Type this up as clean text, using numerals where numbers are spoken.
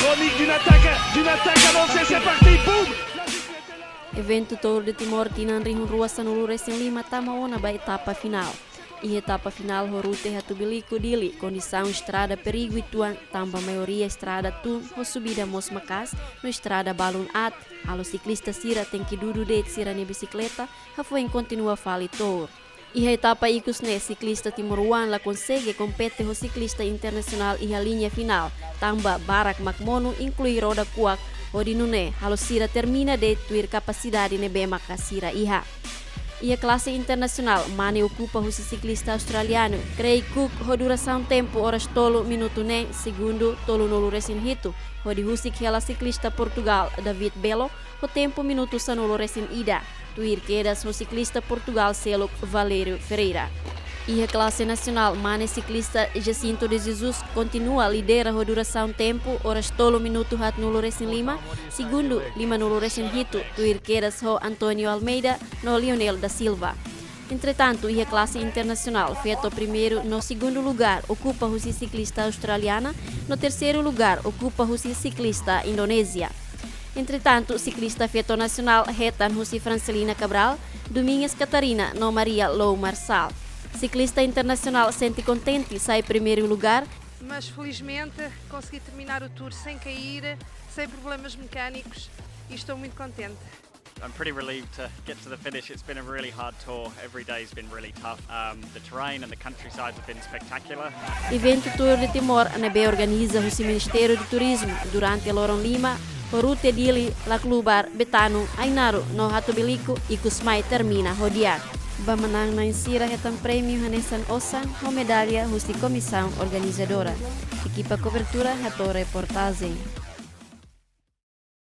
Chronique d'une attaque avancée, c'est parti, boum! Evento Tour de Timor tinang rihun ruas sanulu racing 5 tamaona ba etapa final. E etapa final horute hatubilico dili condição estrada perigo ituan tamba maioria estrada tu ho subida mos macas no estrada balun at alo ciclista sira tem que dudu de sira ne bicicleta foi em continua fali tour. E a etapa icus ne ciclista timoruan la consegue compete ho ciclista internacional e a linha final tamba Barak Makmono inclui roda kuak Odinune, halo sira termina de tuir capacidade nebe makasira iha. E a classe internacional mane ocupa o ciclista australiano Craig Cook ho duração tempo horas tolo minuto ne segundo tolo nolo resin hito ho di husik hela ciclista Portugal David Belo ho tempo minuto sanolo resin ida tuir quedas ho ciclista Portugal Seluk Valério Ferreira. E a classe nacional mane ciclista Jacinto de Jesus continua lidera a duração tempo horas tolo minuto hat nulo resin 5 segundo 5 nulo resin hito tuir quedas ho Antonio Almeida no Lionel da Silva. Entretanto, a classe internacional feito primeiro no segundo lugar ocupa o ciclista australiana, no terceiro lugar ocupa o ciclista Indonésia. Entretanto, ciclista feito nacional retan o Francelina Cabral, Domingues Catarina no Maria Lou Marçal. Ciclista internacional sente contente, sai primeiro lugar. Mas felizmente consegui terminar o tour sem cair, sem problemas mecânicos e estou muito contente. I'm pretty relieved to get to the finish. It's been a really hard tour. Every day's been really tough. The terrain and the countryside have been spectacular. Evento Tour de Timor nebe organiza o Ministério do Turismo durante l'Oron Lima, o rute dili la klubar Betano, Ainaro, no Hatobilico e Kusmai termina hodiak. Bamanang na insira hetan prêmio Hanesan Osan, o medalha husi comissão organizadora. Equipa cobertura hato reportagem.